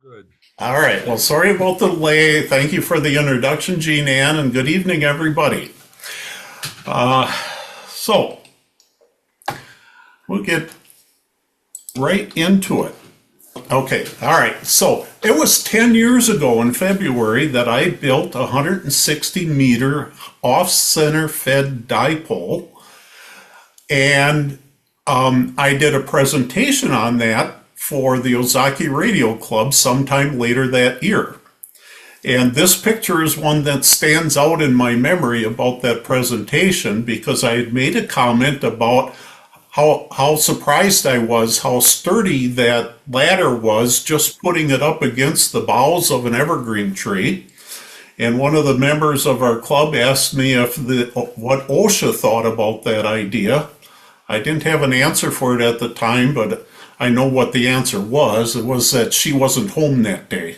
Good. All right. Well, sorry about the delay. Thank you for the introduction, Jean Ann, and good evening, everybody. So, we'll get right into it. Okay. All right. So, it was 10 years ago in February that I built a 160 meter off center fed dipole, and I did a presentation on that for the Ozaki Radio Club sometime later that year. And this picture is one that stands out in my memory about that presentation because I had made a comment about how surprised I was, how sturdy that ladder was, just putting it up against the boughs of an evergreen tree. And one of the members of our club asked me what OSHA thought about that idea. I didn't have an answer for it at the time, but I know what the answer was. It was that she wasn't home that day.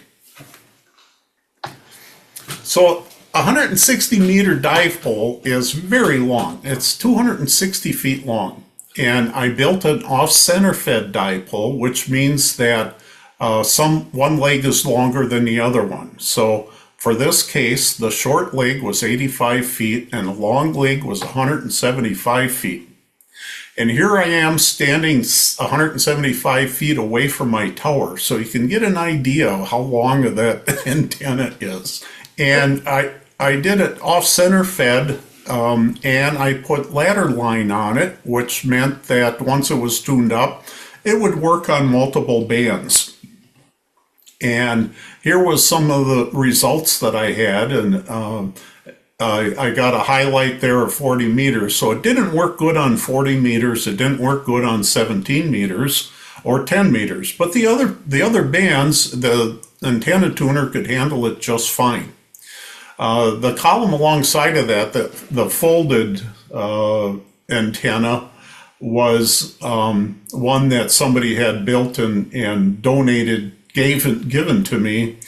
So 160 meter dive pole is very long. It's 260 feet long. And I built an off-center fed dipole, which means that one leg is longer than the other one. So for this case, the short leg was 85 feet and the long leg was 175 feet. And here I am standing 175 feet away from my tower, so you can get an idea of how long that antenna is. And I did it off-center fed, and I put ladder line on it, which meant that once it was tuned up, it would work on multiple bands. And here was some of the results that I had, and I got a highlight there of 40 meters. So it didn't work good on 40 meters. It didn't work good on 17 meters or 10 meters. But the other bands, the antenna tuner could handle it just fine. The column alongside of that, the folded antenna, was one that somebody had built and donated, given to me.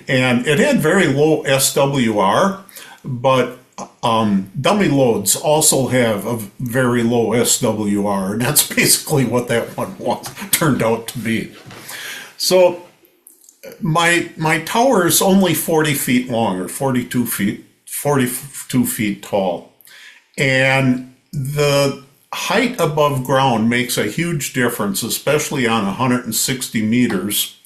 And it had very low SWR. But dummy loads also have a very low SWR, and that's basically what that one turned out to be. So my tower is only 40 feet long, or 42 feet tall, and the height above ground makes a huge difference, especially on 160 meters.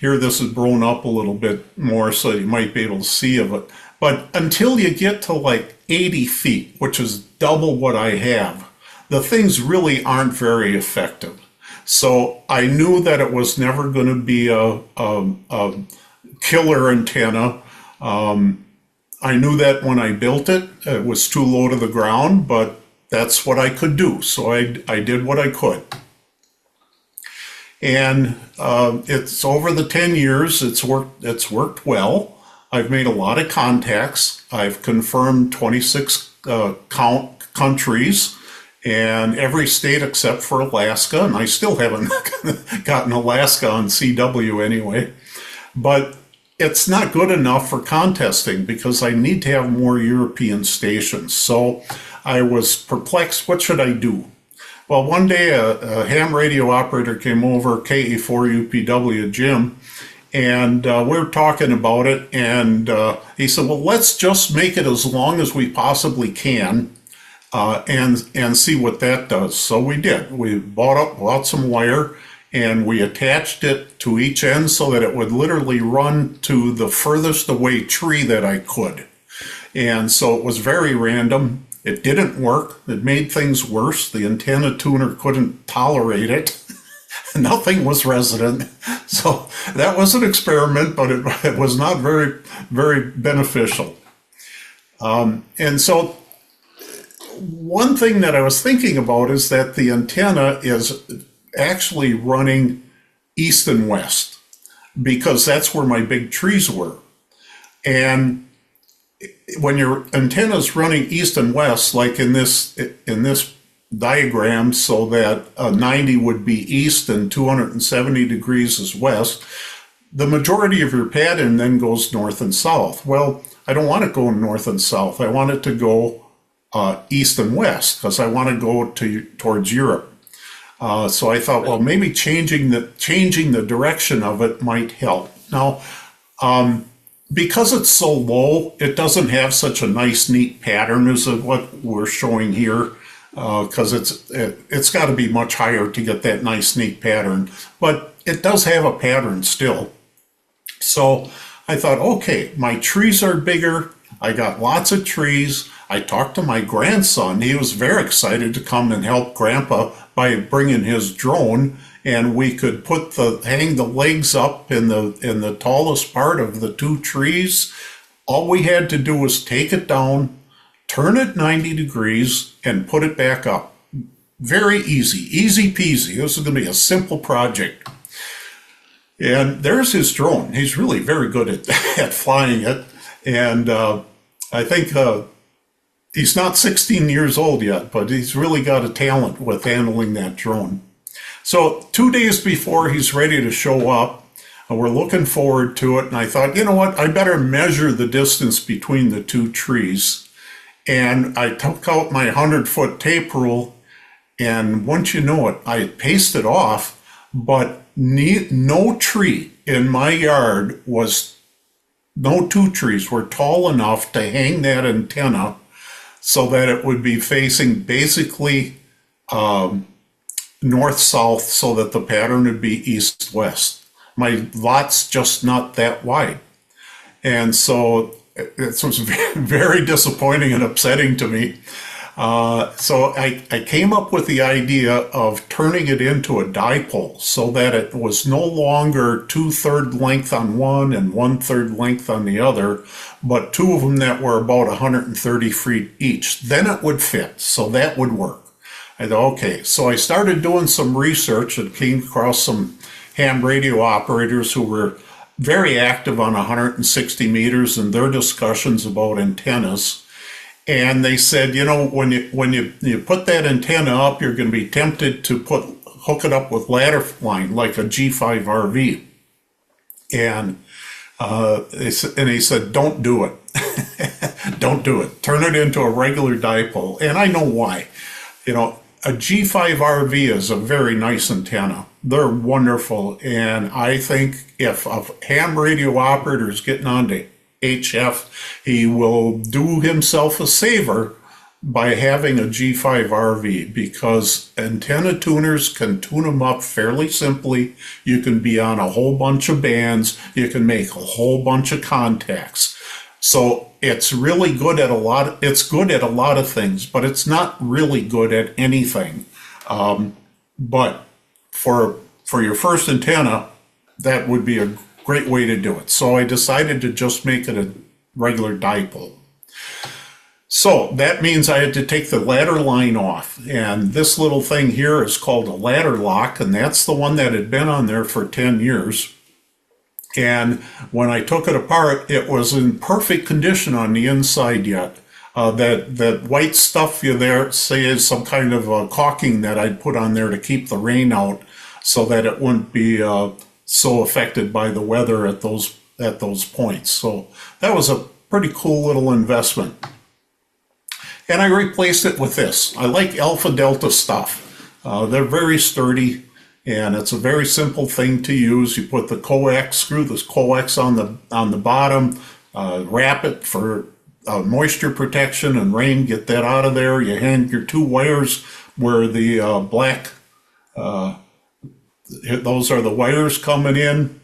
Here, this is blown up a little bit more, so you might be able to see of it. But until you get to like 80 feet, which is double what I have, the things really aren't very effective. So I knew that it was never going to be a killer antenna. I knew that when I built it. It was too low to the ground, but that's what I could do. So I did what I could. And it's over the 10 years, it's worked well. I've made a lot of contacts. I've confirmed 26 countries and every state except for Alaska, and I still haven't gotten Alaska on CW anyway. But it's not good enough for contesting because I need to have more European stations. So I was perplexed. What should I do? Well, one day a ham radio operator came over, KA4UPW, Jim, and we were talking about it, and he said, well, let's just make it as long as we possibly can and see what that does. So we did. We bought some wire, and we attached it to each end so that it would literally run to the furthest away tree that I could. And so it was very random. It didn't work. It made things worse. The antenna tuner couldn't tolerate it. Nothing was resonant. So that was an experiment, but it was not very, very beneficial. And so one thing that I was thinking about is that the antenna is actually running east and west because that's where my big trees were. And when your antenna is running east and west, like in this diagram, so that 90 would be east and 270 degrees is west, the majority of your pattern then goes north and south. Well, I don't want it going north and south. I want it to go east and west because I want to go towards Europe. So I thought, well, maybe changing the direction of it might help. Now, because it's so low, it doesn't have such a nice, neat pattern as what we're showing here, because it's got to be much higher to get that nice, neat pattern. But it does have a pattern still. So I thought, okay, my trees are bigger. I got lots of trees. I talked to my grandson. He was very excited to come and help Grandpa by bringing his drone, and we could hang the legs up in the tallest part of the 2 trees. All we had to do was take it down, turn it 90 degrees, and put it back up. Very easy peasy. This is going to be a simple project. And there's his drone. He's really very good at flying it. And I think he's not 16 years old yet, but he's really got a talent with handling that drone. So 2 days before he's ready to show up, we're looking forward to it. And I thought, you know what? I better measure the distance between the 2 trees. And I took out my 100-foot tape rule. And once you know it, I paced it off, but no tree in my yard no 2 trees were tall enough to hang that antenna so that it would be facing basically north-south, so that the pattern would be east-west. My lot's just not that wide. And so it was very disappointing and upsetting to me. So I came up with the idea of turning it into a dipole so that it was no longer 2/3 length on one and 1/3 length on the other, but 2 of them that were about 130 feet each. Then it would fit, so that would work. I thought, okay, so I started doing some research and came across some ham radio operators who were very active on 160 meters in their discussions about antennas. And they said, you know, when you put that antenna up, you're going to be tempted to hook it up with ladder line like a G5 RV. And he said, don't do it. Don't do it. Turn it into a regular dipole. And I know why. You know, a G5 RV is a very nice antenna. They're wonderful. And I think if a ham radio operator is getting onto HF, he will do himself a favor by having a G5 RV, because antenna tuners can tune them up fairly simply. You can be on a whole bunch of bands. You can make a whole bunch of contacts. So it's really good at it's good at a lot of things, but it's not really good at anything. But for your first antenna, that would be a great way to do it. So I decided to just make it a regular dipole. So that means I had to take the ladder line off. And this little thing here is called a ladder lock, and that's the one that had been on there for 10 years. And when I took it apart, it was in perfect condition on the inside yet. That white stuff you there, say, is some kind of caulking that I'd put on there to keep the rain out, so that it wouldn't be so affected by the weather at those points. So that was a pretty cool little investment. And I replaced it with this. I like Alpha Delta stuff. They're very sturdy, and it's a very simple thing to use. You put the coax, screw this coax on the bottom, wrap it for moisture protection and rain, get that out of there. You hang your 2 wires where the black, those are the wires coming in.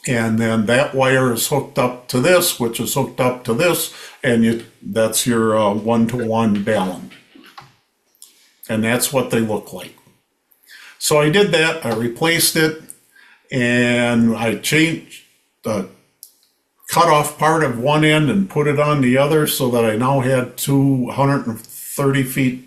And then that wire is hooked up to this, which is hooked up to this, and that's your 1-to-1 balun. And that's what they look like. So I did that. I replaced it, and I changed the cut off part of one end and put it on the other, so that I now had 230 feet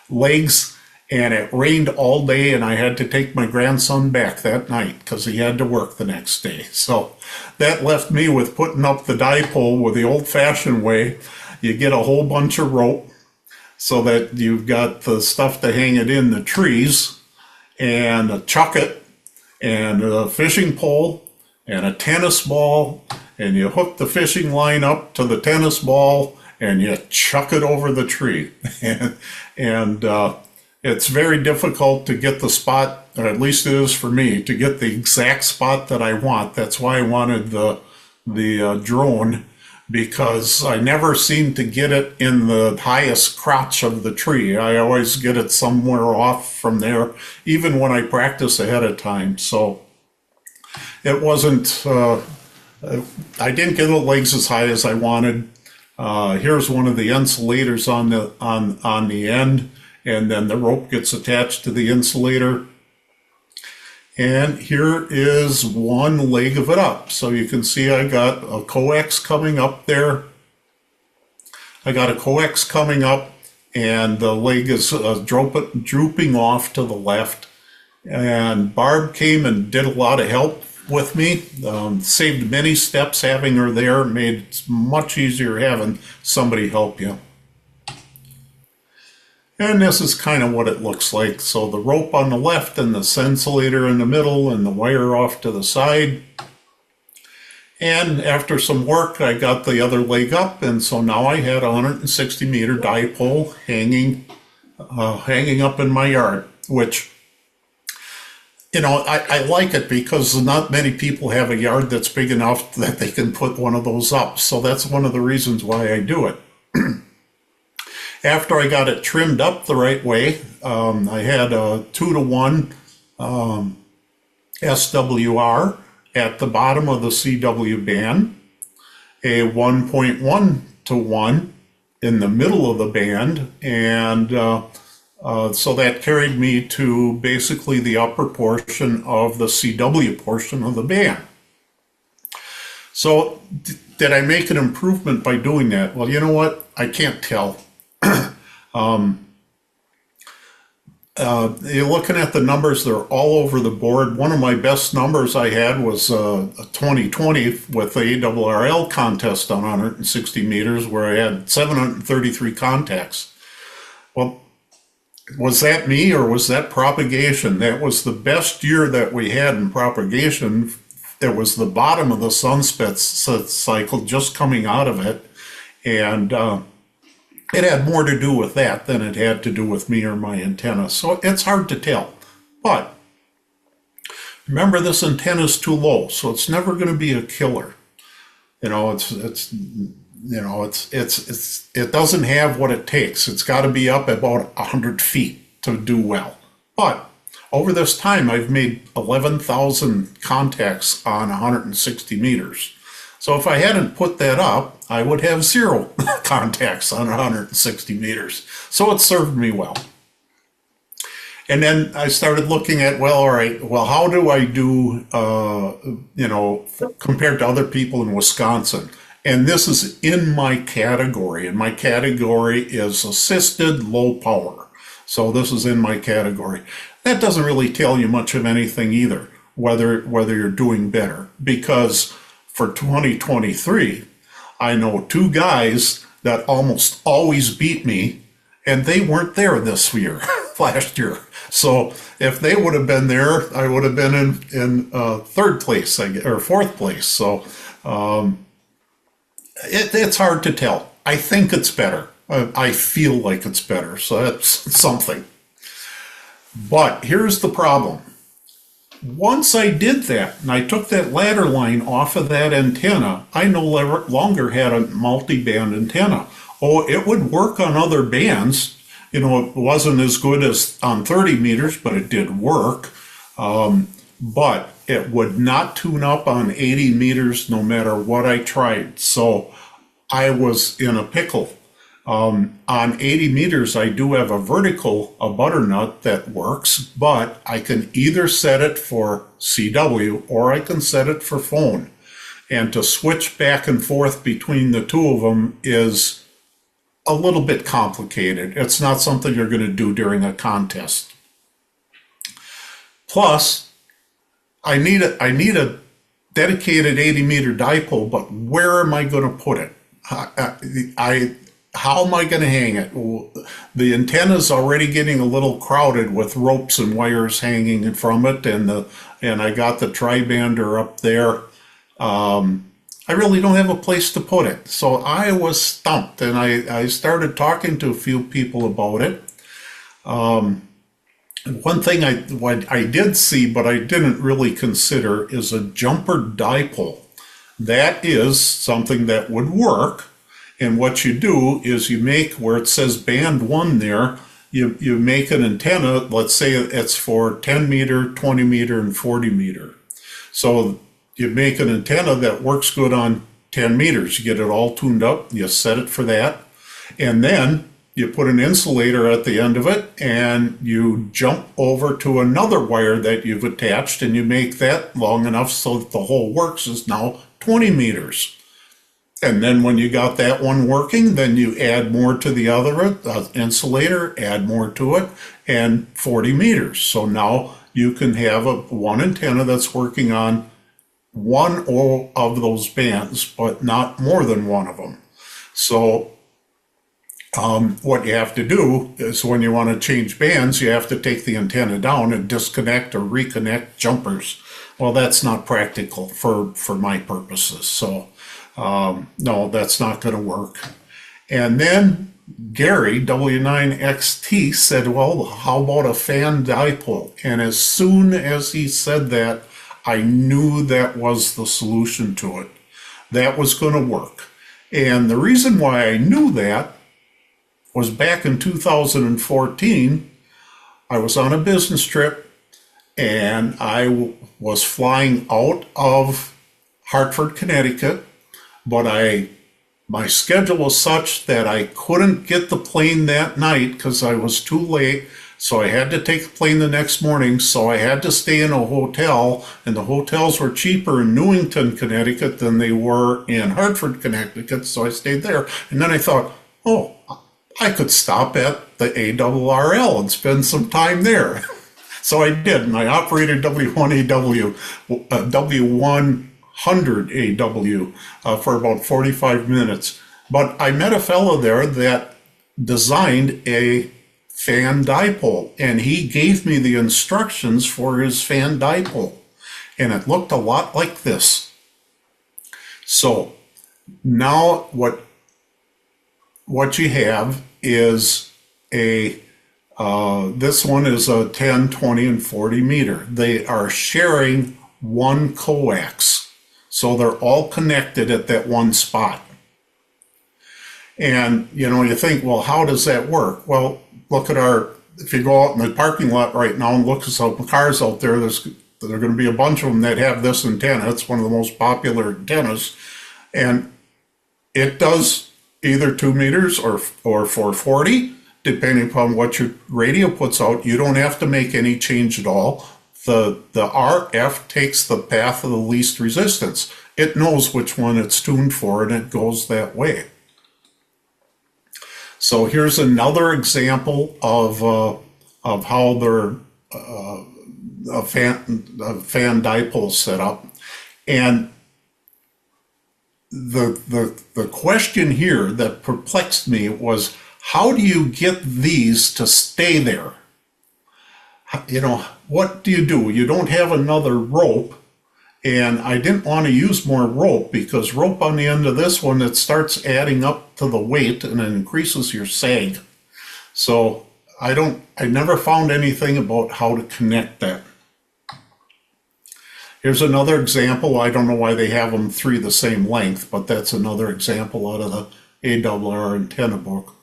legs. And it rained all day, and I had to take my grandson back that night because he had to work the next day. So that left me with putting up the dipole with the old-fashioned way. You get a whole bunch of rope so that you've got the stuff to hang it in the trees, and a chucket, and a fishing pole, and a tennis ball, and you hook the fishing line up to the tennis ball, and you chuck it over the tree. and It's very difficult to get the spot, or at least it is for me, to get the exact spot that I want. That's why I wanted the drone, because I never seem to get it in the highest crotch of the tree. I always get it somewhere off from there, even when I practice ahead of time. So it wasn't, I didn't get the legs as high as I wanted. Here's one of the insulators on the end, and then the rope gets attached to the insulator. And here is one leg of it up. So you can see I got a coax coming up there. I got a coax coming up, and the leg is drooping off to the left. And Barb came and did a lot of help with me. Saved many steps having her there, made it much easier having somebody help you. And this is kind of what it looks like. So the rope on the left and the insulator in the middle and the wire off to the side. And after some work, I got the other leg up, and so now I had a 160 meter dipole hanging up in my yard, which, you know, I like it because not many people have a yard that's big enough that they can put one of those up. So that's one of the reasons why I do it. After I got it trimmed up the right way, I had a 2-to-1 SWR at the bottom of the CW band, a 1.1-to-1 in the middle of the band, and so that carried me to basically the upper portion of the CW portion of the band. So did I make an improvement by doing that? Well, you know what? I can't tell. You're looking at the numbers, they're all over the board. One of my best numbers I had was a 2020 with the ARRL contest on 160 meters, where I had 733 contacts. Well, was that me or was that propagation? That was the best year that we had in propagation. It was the bottom of the sunspot cycle, just coming out of it, and it had more to do with that than it had to do with me or my antenna. So it's hard to tell. But remember, this antenna is too low, so it's never going to be a killer. You know, it doesn't have what it takes. It's got to be up about 100 feet to do well. But over this time, I've made 11,000 contacts on 160 meters. So if I hadn't put that up, I would have 0 contacts on 160 meters. So it served me well. And then I started looking at, well, all right, well, how do I do, you know, compared to other people in Wisconsin? And this is in my category, and my category is assisted low power. So this is in my category. That doesn't really tell you much of anything either, whether you're doing better, because for 2023, I know 2 guys that almost always beat me, and they weren't there this year, last year. So if they would have been there, I would have been in 3rd place, or 4th place. So it's hard to tell. I think it's better. I feel like it's better, so that's something. But here's the problem. Once I did that, and I took that ladder line off of that antenna, I no longer had a multi-band antenna. Oh, it would work on other bands. You know, it wasn't as good as on 30 meters, but it did work. But it would not tune up on 80 meters no matter what I tried. So I was in a pickle. On 80 meters, I do have a vertical, a butternut that works, but I can either set it for CW or I can set it for phone. And to switch back and forth between the 2 of them is a little bit complicated. It's not something you're going to do during a contest. Plus, I need a dedicated 80 meter dipole, but where am I going to put it? How am I going to hang it? Well, the antenna's already getting a little crowded with ropes and wires hanging from it, and I got the tri-bander up there. I really don't have a place to put it. So I was stumped, and I started talking to a few people about it. One thing what I did see, but I didn't really consider, is a jumper dipole. That is something that would work. And what you do is you make, where it says band 1 there, you make an antenna. Let's say it's for 10 meter, 20 meter, and 40 meter. So you make an antenna that works good on 10 meters. You get it all tuned up, you set it for that, and then you put an insulator at the end of it, and you jump over to another wire that you've attached, and you make that long enough so that the whole works is now 20 meters. And then when you got that one working, then you add more to the other insulator, add more to it, and 40 meters. So now you can have one antenna that's working on one of those bands, but not more than one of them. So what you have to do is, when you want to change bands, you have to take the antenna down and disconnect or reconnect jumpers. Well, that's not practical for my purposes. So no, that's not going to work. And then Gary W9XT said, well, how about a fan dipole? And as soon as he said that, I knew that was the solution to it. That was going to work. And the reason why I knew that was back in 2014, I was on a business trip, and I was flying out of Hartford, Connecticut, but my schedule was such that I couldn't get the plane that night because I was too late. So I had to take the plane the next morning. So I had to stay in a hotel, and the hotels were cheaper in Newington, Connecticut than they were in Hartford, Connecticut. So I stayed there. And then I thought, oh, I could stop at the ARRL and spend some time there. So I did, and I operated W1AW, W100AW for about 45 minutes. But I met a fellow there that designed a fan dipole, and he gave me the instructions for his fan dipole, and it looked a lot like this. So now what you have is this one is a 10, 20, and 40 meter. They are sharing one coax. So they're all connected at that one spot. And, you think, well, how does that work? Well, look at if you go out in the parking lot right now and look at some cars out there, there are going to be a bunch of them that have this antenna. It's one of the most popular antennas. And it does either 2 meters or 440, depending upon what your radio puts out. You don't have to make any change at all. The RF takes the path of the least resistance. It knows which one it's tuned for, and it goes that way. So here's another example of how their a fan dipole set up. And the question here that perplexed me was, how do you get these to stay there? What do? You don't have another rope, and I didn't want to use more rope, because rope on the end of this one, it starts adding up to the weight and it increases your sag. So I never found anything about how to connect that. Here's another example. I don't know why they have them 3 the same length, but that's another example out of the ARRL antenna book.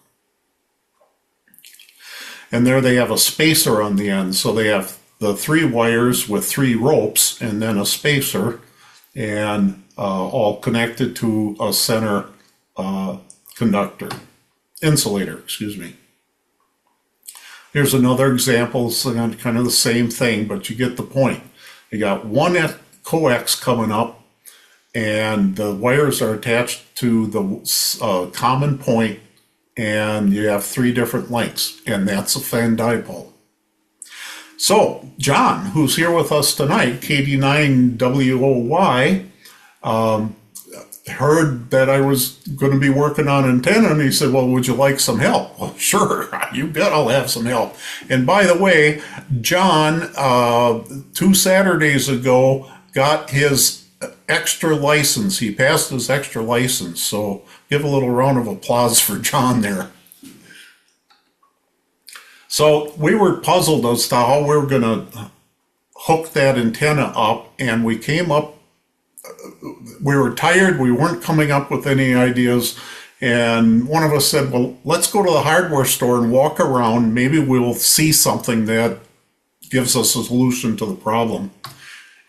And there they have a spacer on the end. So they have the 3 wires with 3 ropes and then a spacer, and all connected to a center insulator, excuse me. Here's another example. It's kind of the same thing, but you get the point. You got one coax coming up, and the wires are attached to the common point, and you have 3 different lengths, and that's a fan dipole. So John, who's here with us tonight, KD9WOY, heard that I was going to be working on antenna, and he said, well, would you like some help? Well, sure, you bet I'll have some help. And by the way, John, 2 Saturdays ago, got his extra license. He passed his extra license. So give a little round of applause for John there. So we were puzzled as to how we were going to hook that antenna up, and we came up, we were tired, we weren't coming up with any ideas, and one of us said, well, let's go to the hardware store and walk around, maybe we'll see something that gives us a solution to the problem.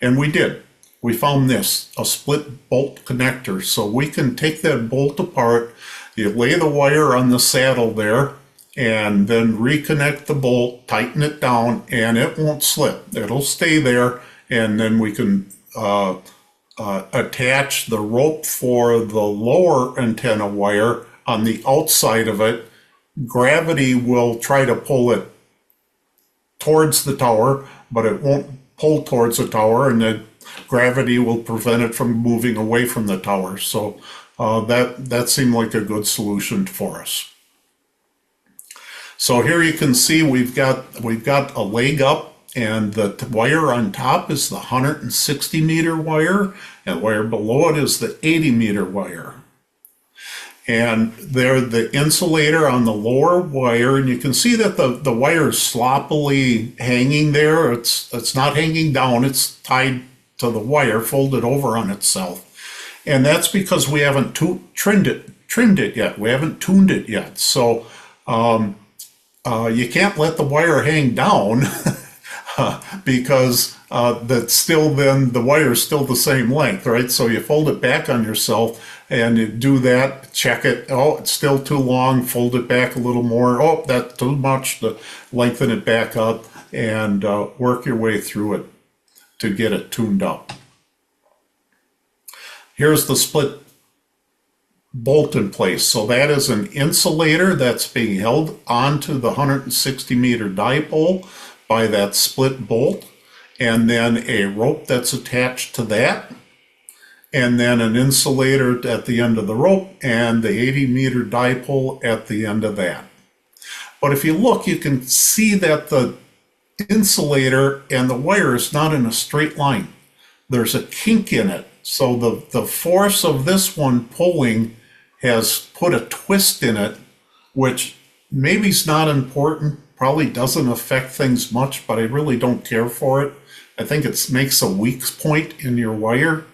And we did. We found this, a split bolt connector. So we can take that bolt apart, you lay the wire on the saddle there, and then reconnect the bolt, tighten it down, and it won't slip. It'll stay there, and then we can attach the rope for the lower antenna wire on the outside of it. Gravity will try to pull it towards the tower, but it won't pull towards the tower, and the gravity will prevent it from moving away from the tower. So that seemed like a good solution for us. So here you can see we've got a leg up, and the wire on top is the 160 meter wire, and the wire below it is the 80 meter wire. And there the insulator on the lower wire, and you can see that the wire is sloppily hanging there. It's not hanging down, it's tied to the wire, folded over on itself. And that's because we haven't trimmed it yet. We haven't tuned it yet. So you can't let the wire hang down because that's still, then the wire is still the same length, right? So you fold it back on yourself and you do that, check it. Oh, it's still too long, fold it back a little more. Oh, that's too much, to lengthen it back up, and work your way through it to get it tuned up. Here's the split bolt in place. So that is an insulator that's being held onto the 160 meter dipole by that split bolt, and then a rope that's attached to that, and then an insulator at the end of the rope, and the 80 meter dipole at the end of that. But if you look, you can see that the insulator and the wire is not in a straight line. There's a kink in it. So the force of this one pulling has put a twist in it, which maybe is not important, probably doesn't affect things much, but I really don't care for it. I think it makes a weak point in your wire.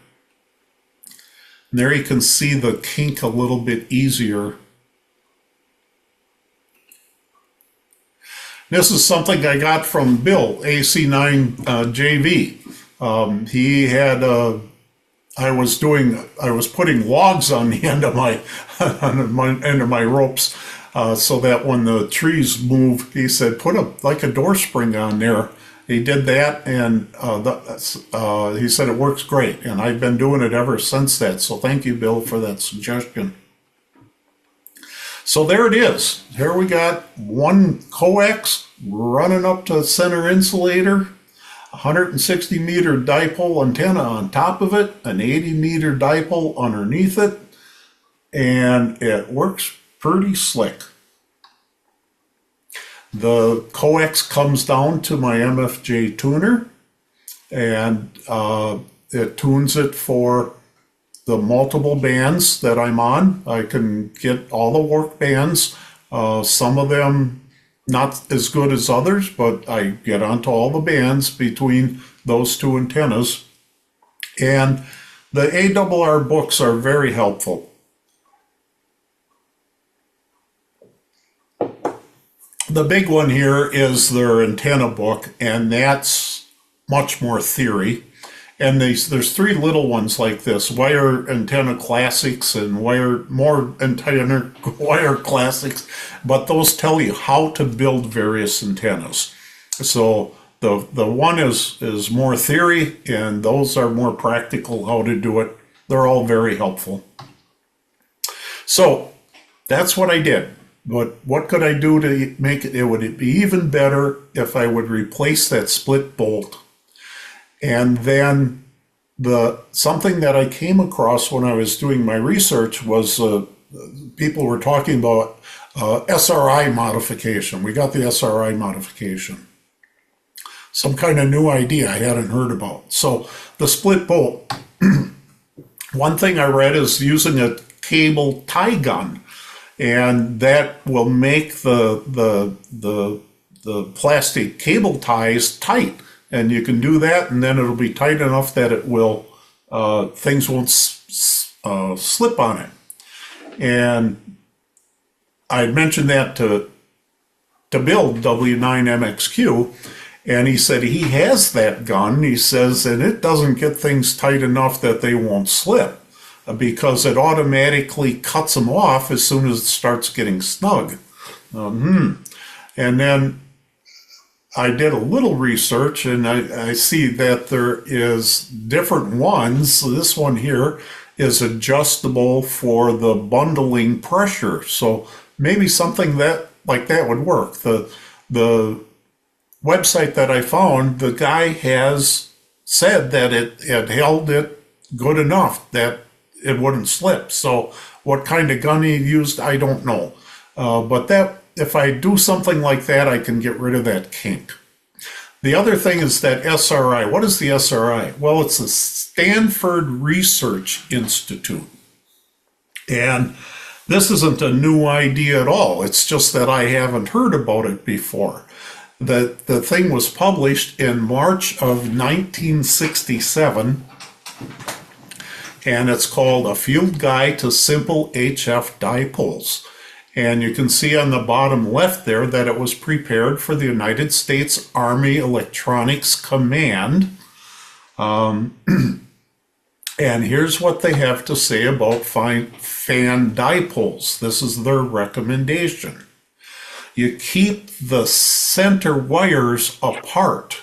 And there you can see the kink a little bit easier. This is something I got from Bill, AC9JV. He had I was putting logs on the end of my ropes, so that when the trees move, he said, put like a door spring on there. He did that, and he said it works great, and I've been doing it ever since that. So thank you, Bill, for that suggestion. So there it is. Here we got one coax running up to the center insulator, 160 meter dipole antenna on top of it, an 80 meter dipole underneath it, and it works pretty slick. The coax comes down to my MFJ tuner, and it tunes it for the multiple bands that I'm on. I can get all the work bands, some of them not as good as others, but I get onto all the bands between those two antennas. And the ARR books are very helpful. The big one here is their antenna book, and that's much more theory. And there's three little ones like this: Wire Antenna Classics and More Antenna Wire Classics. But those tell you how to build various antennas. So the one is more theory, and those are more practical, how to do it. They're all very helpful. So that's what I did. But what could I do to make it? It would be even better if I would replace that split bolt. And then something that I came across when I was doing my research was people were talking about SRI modification. We got the SRI modification. Some kind of new idea I hadn't heard about. So the split bolt, one thing I read is using a cable tie gun, and that will make the the plastic cable ties tight, and you can do that, and then it'll be tight enough that it will things won't slip on it. And I mentioned that to Bill W9MXQ, and he said he has that gun. He says, and it doesn't get things tight enough that they won't slip, because it automatically cuts them off as soon as it starts getting snug. And then I did a little research, and I see that there is different ones. So this one here is adjustable for the bundling pressure. So maybe something like that would work. The website that I found, the guy has said that it held it good enough that it wouldn't slip. So what kind of gun he used, I don't know. But that, if I do something like that, I can get rid of that kink. The other thing is that SRI. What is the SRI? Well, it's the Stanford Research Institute. And this isn't a new idea at all. It's just that I haven't heard about it before. The thing was published in March of 1967, and it's called A Field Guide to Simple HF Dipoles. And you can see on the bottom left there that it was prepared for the United States Army Electronics Command. And here's what they have to say about fan dipoles. This is their recommendation. You keep the center wires apart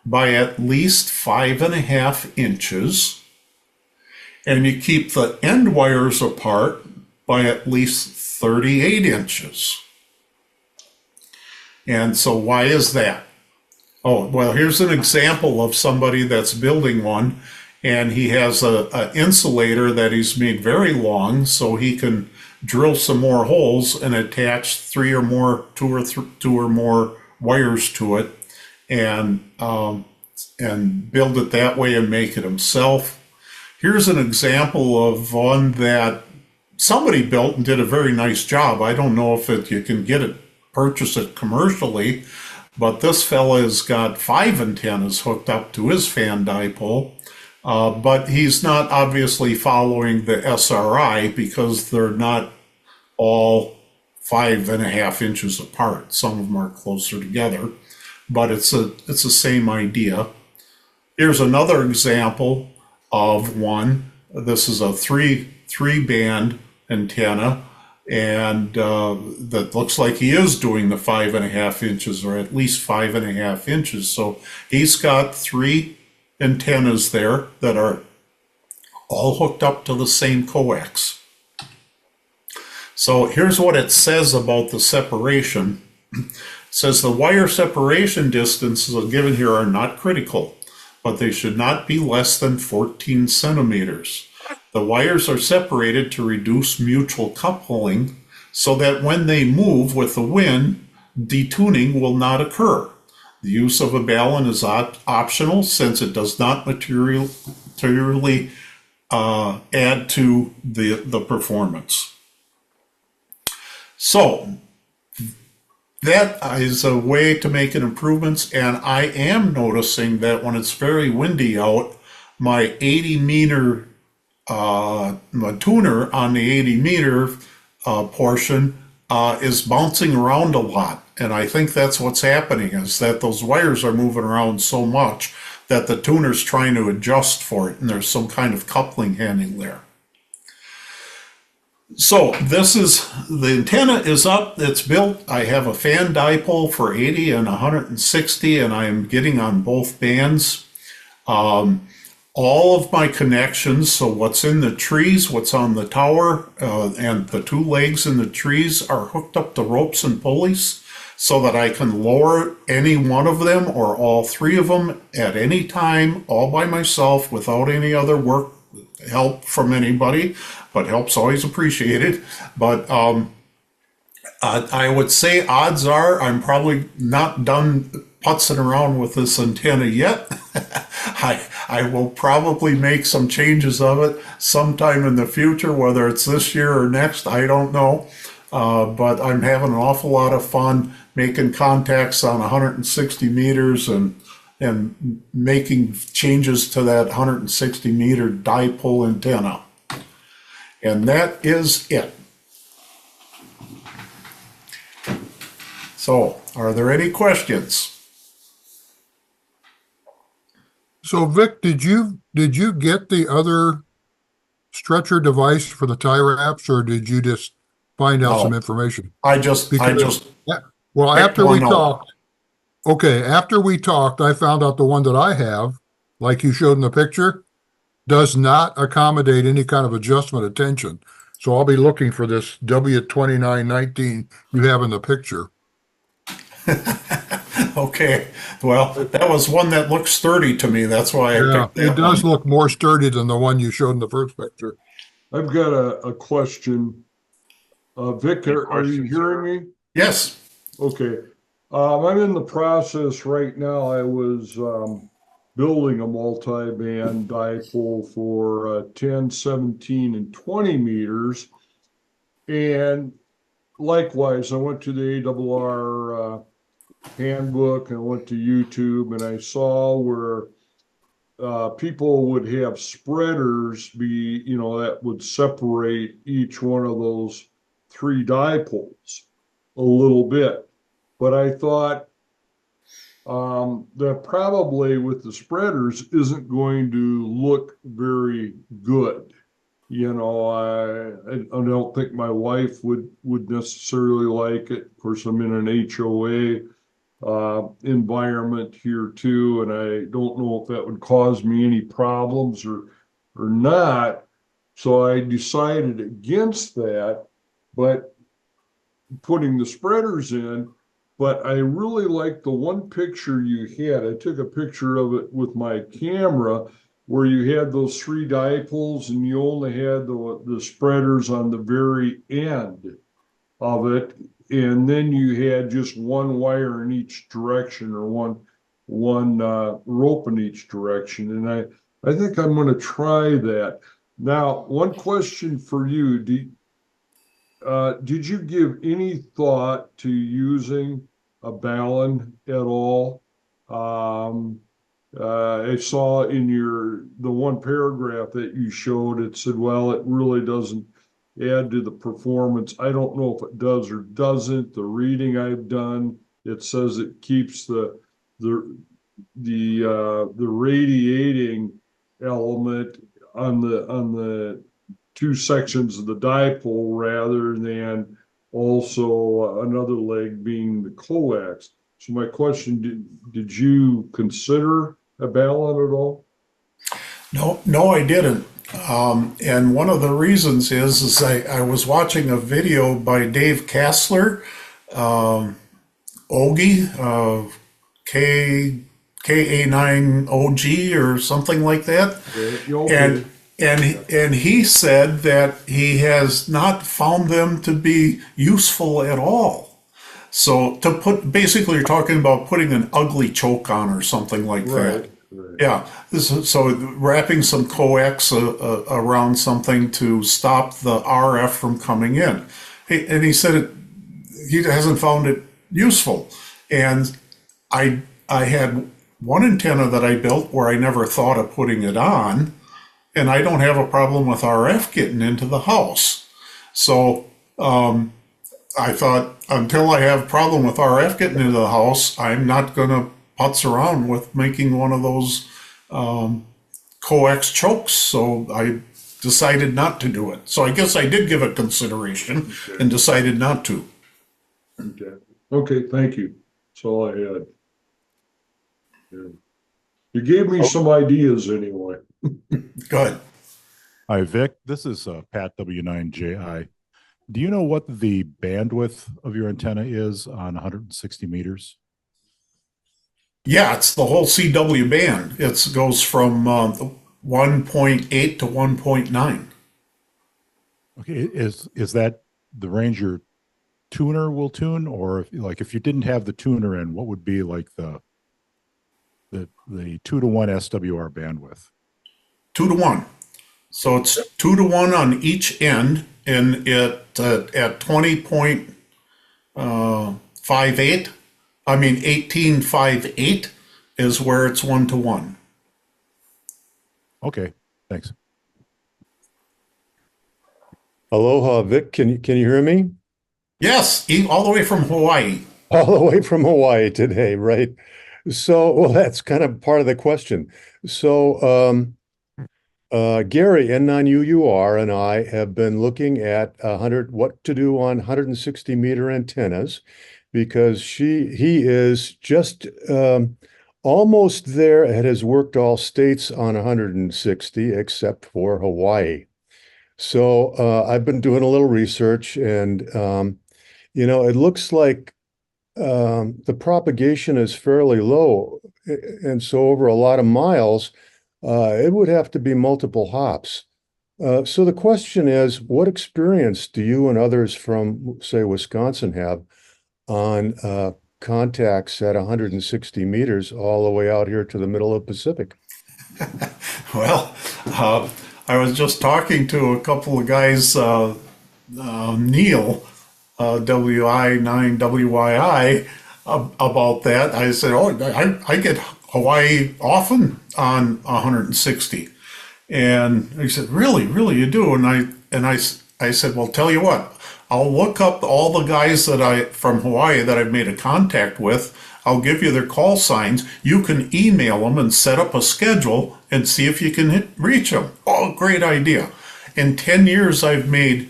by at least 5.5 inches, and you keep the end wires apart by at least 38 inches. And so why is that? Oh, well, here's an example of somebody that's building one, and he has an insulator that he's made very long so he can drill some more holes and attach two or more wires to it, and build it that way and make it himself. Here's an example of one that somebody built and did a very nice job. I don't know if you can purchase it commercially, but this fella has got 5 antennas hooked up to his fan dipole. But he's not obviously following the SRI because they're not all 5.5 inches apart. Some of them are closer together, but it's the same idea. Here's another example of one. This is a three band antenna, and that looks like he is doing the 5.5 inches, or at least 5.5 inches. So he's got 3 antennas there that are all hooked up to the same coax. So here's what it says about the separation. It says the wire separation distances given here are not critical, but they should not be less than 14 centimeters. The wires are separated to reduce mutual coupling so that when they move with the wind, detuning will not occur. The use of a balun is optional since it does not materially add to the performance. So that is a way to make an improvements, and I am noticing that when it's very windy out, my 80 meter my tuner on the 80 meter portion is bouncing around a lot. And I think that's what's happening, is that those wires are moving around so much that the tuner's trying to adjust for it, and there's some kind of coupling handling there. So this is, the antenna is up, it's built. I have a fan dipole for 80 and 160, and I am getting on both bands. All of my connections, so what's in the trees, what's on the tower, and the 2 legs in the trees are hooked up to ropes and pulleys so that I can lower any one of them or all 3 of them at any time, all by myself, without any other help from anybody, but help's always appreciated. But I would say odds are I'm probably not done putzing around with this antenna yet. I will probably make some changes of it sometime in the future, whether it's this year or next, I don't know. But I'm having an awful lot of fun making contacts on 160 meters and making changes to that 160 meter dipole antenna. And that is it. So, are there any questions? So Vic, did you get the other stretcher device for the tie wraps, or did you just find out some No, information? I just Yeah, well, picked after we one out. talked, okay, after we talked, I found out the one that I have, like you showed in the picture, does not accommodate any kind of adjustment of tension. So I'll be looking for this W2919 you have in the picture. Okay, well, that was one that looked sturdy to me. That's why I Yeah, picked it that does one. look more sturdy than the one you showed in the first picture. I've got a question. Vic, Any are you questions, hearing sir? me? Yes. Okay. I'm in the process right now. I was building a multi-band dipole for 10, 17, and 20 meters. And likewise, I went to the ARRL handbook and I went to YouTube and I saw where people would have spreaders be, that would separate each one of those three dipoles a little bit. But I thought that probably with the spreaders isn't going to look very good. I don't think my wife would necessarily like it. Of course, I'm in an HOA environment here too, and I don't know if that would cause me any problems or not. So I decided against that, but putting the spreaders in. But I really like the one picture you had. I took a picture of it with my camera where you had those three dipoles and you only had the spreaders on the very end of it, and then you had just one wire in each direction or one rope in each direction. And I think I'm going to try that. Now, one question for you: did you give any thought to using a balun at all? I saw in the one paragraph that you showed, it said, well, it really doesn't add to the performance. I don't know if it does or doesn't. The reading I've done, it says it keeps the radiating element on the two sections of the dipole rather than also another leg being the coax. So my question, did you consider a balun at all? No, I didn't. And one of the reasons is I was watching a video by Dave Kassler, Ogie, KA9OG or something like that. Okay. And he said that he has not found them to be useful at all. So basically you're talking about putting an ugly choke on or something like that. Right. Yeah. So wrapping some coax around something to stop the RF from coming in. And he said he hasn't found it useful. And I had one antenna that I built where I never thought of putting it on, and I don't have a problem with RF getting into the house. So I thought until I have a problem with RF getting into the house, I'm not going to putz around with making one of those coax chokes. So I decided not to do it. So I guess I did give it consideration and decided not to. Okay, thank you. That's all I had. Yeah. You gave me some ideas anyway. Good. Hi, Vic. This is Pat W9JI. Do you know what the bandwidth of your antenna is on 160 meters? Yeah, it's the whole CW band. It goes from 1.8 to 1.9. Okay, is that the range your tuner will tune, or if you didn't have the tuner in, what would be like the 2-to-1 SWR bandwidth? 2 to 1. So it's 2 to 1 on each end, and at 20.5 5.8, I mean 18.5.8 is where it's 1-to-1. Okay, thanks. Aloha, Vic. Can you hear me? Yes, all the way from Hawaii. All the way from Hawaii today, right? So, well, that's kind of part of the question. So, Gary, N9UUR, and I have been looking at what to do on 160-meter antennas because he is just almost there. It has worked all states on 160 except for Hawaii. So I've been doing a little research, and it looks like the propagation is fairly low, and so over a lot of miles, it would have to be multiple hops. So the question is, what experience do you and others from, say, Wisconsin have on contacts at 160 meters all the way out here to the middle of the Pacific? Well, I was just talking to a couple of guys, Neil, WI9WYI, about that. I said, "Oh, I get Hawaii often on 160," and he said, "Really, really, you do?" I said, "Well, tell you what, I'll look up all the guys from Hawaii that I've made a contact with. I'll give you their call signs. You can email them and set up a schedule and see if you can reach them." Oh, great idea. In 10 years, I've made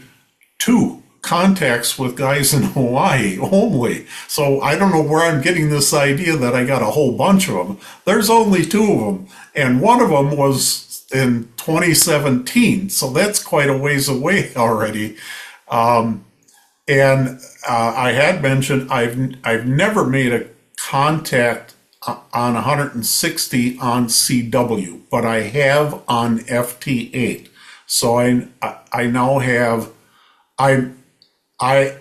2 contacts with guys in Hawaii only. So I don't know where I'm getting this idea that I got a whole bunch of them. There's only 2 of them. And one of them was in 2017. So that's quite a ways away already. And I had mentioned I've never made a contact on 160 on CW, but I have on FT8. So I now have I I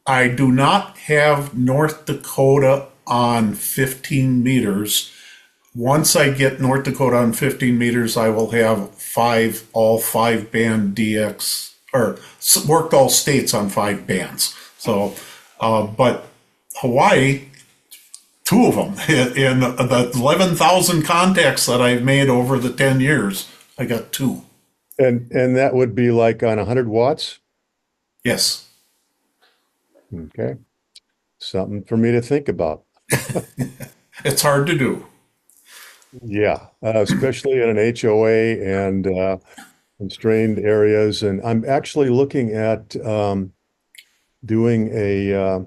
I do not have North Dakota on 15 meters. Once I get North Dakota on 15 meters, I will have all 5 band DX, or worked all states on 5 bands. So, but Hawaii, 2 of them in the 11,000 contacts that I've made over the 10 years. I got 2. And that would be like on 100 watts? Yes. Okay. Something for me to think about. It's hard to do. Yeah, especially in an HOA and constrained areas. And I'm actually looking at doing a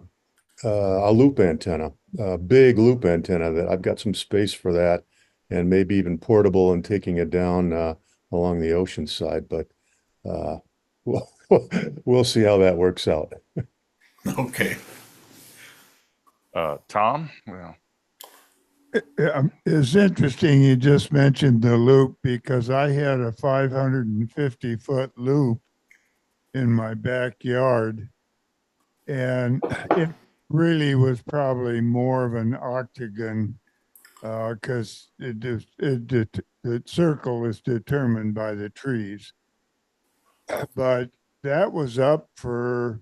loop antenna, a big loop antenna that I've got some space for that, and maybe even portable and taking it down along the ocean side. But we'll, we'll see how that works out. Okay. Tom? Well, It's interesting you just mentioned the loop because I had a 550-foot loop in my backyard, and it really was probably more of an octagon because the circle is determined by the trees. But that was up for,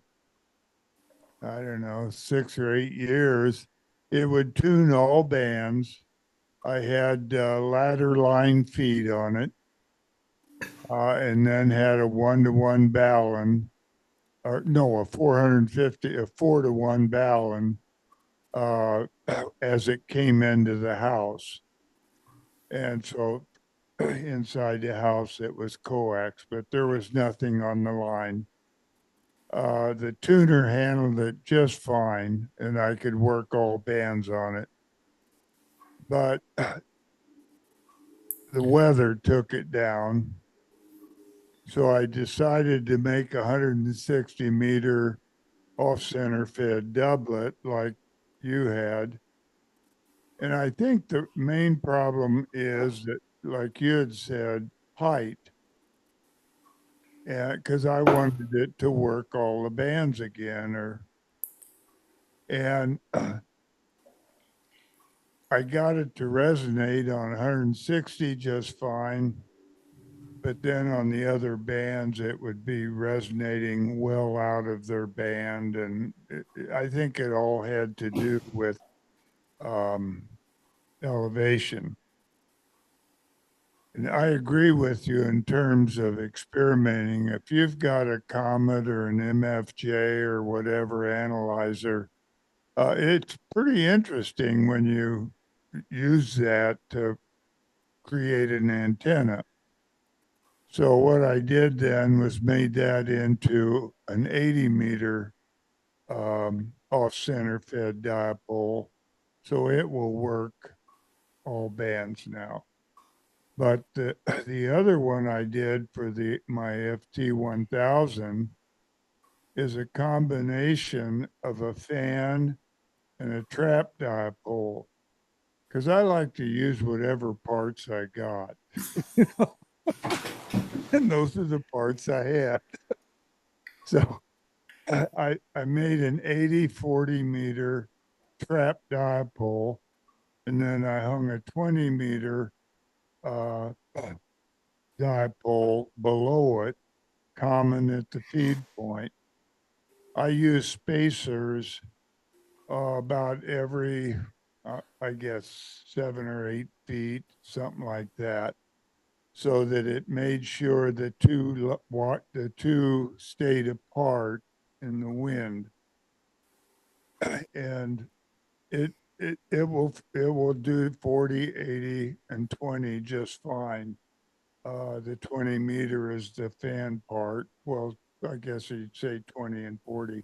I don't know, 6 or 8 years. It would tune all bands. I had ladder line feed on it, and then had a 1-to-1 Ballon, or no, a 4-to-1 Ballon as it came into the house. And so inside the house, it was coax, but there was nothing on the line. The tuner handled it just fine, and I could work all bands on it. But the weather took it down. So I decided to make a 160-meter off-center fed doublet like you had. And I think the main problem is that, like you had said, height. And because I wanted it to work all the bands again, and I got it to resonate on 160 just fine. but then on the other bands, it would be resonating well out of their band. And I think it all had to do with elevation. And I agree with you in terms of experimenting. If you've got a Comet or an MFJ or whatever analyzer, it's pretty interesting when you use that to create an antenna. So what I did then was made that into an 80 meter off center fed dipole. So it will work all bands now. But the other one I did for my FT1000 is a combination of a fan and a trap dipole, because I like to use whatever parts I got. And those are the parts I had. So I made an 80-40 meter trap dipole, and then I hung a 20 meter uh, dipole below it, common at the feed point. I use spacers about every, I guess, 7 or 8 feet, something like that, so that it made sure the two stayed apart in the wind, and it will do 40, 80, and 20 just fine. The 20 meter is the fan part. Well, I guess you'd say 20 and 40,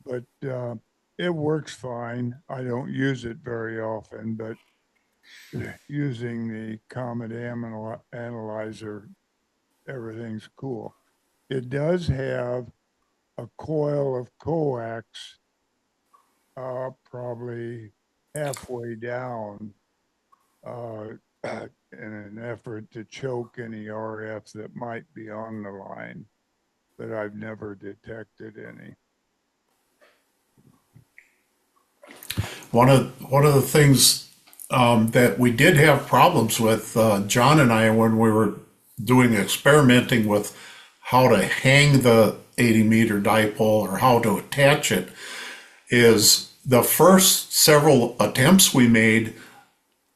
but it works fine. I don't use it very often, but using the Comet analyzer, everything's cool. It does have a coil of coax, probably halfway down, uh, in an effort to choke any RF that might be on the line, but I've never detected any. One of the things that we did have problems with, John and I, when we were doing experimenting with how to hang the 80 meter dipole or how to attach it, is the first several attempts we made,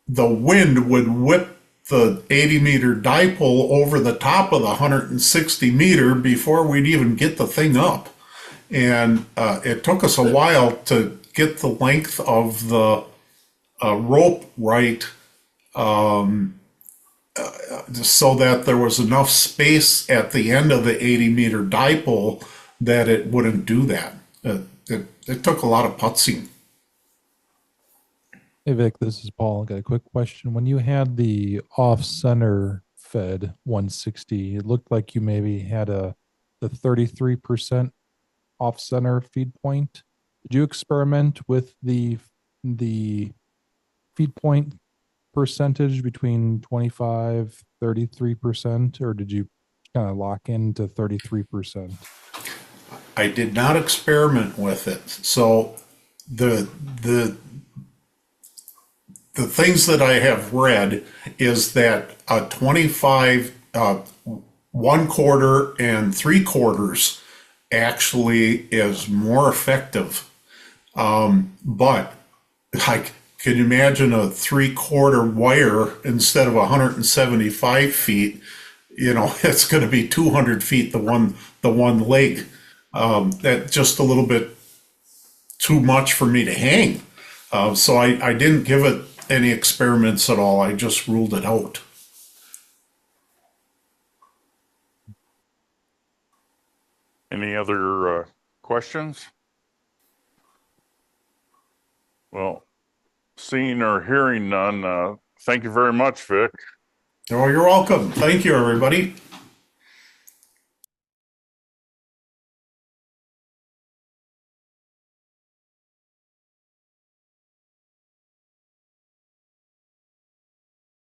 the wind would whip the 80 meter dipole over the top of the 160 meter before we'd even get the thing up. And it took us a while to get the length of the rope right, so that there was enough space at the end of the 80 meter dipole that it wouldn't do that. It took a lot of putzing. Hey Vic, this is Paul. I got a quick question. When you had the off-center fed 160, it looked like you maybe had the 33% off-center feed point. Did you experiment with the feed point percentage between 25, 33%, or did you kind of lock into 33%? I did not experiment with it. So the things that I have read is that a 25, 1/4 and 3/4 actually is more effective. But like, can you imagine a 3/4 wire instead of 175 feet? You know, it's going to be 200 feet, the one leg. That's just a little bit too much for me to hang. So I didn't give it any experiments at all. I just ruled it out. Any other questions? Well, seeing or hearing none, thank you very much, Vic. Oh, you're welcome. Thank you, everybody.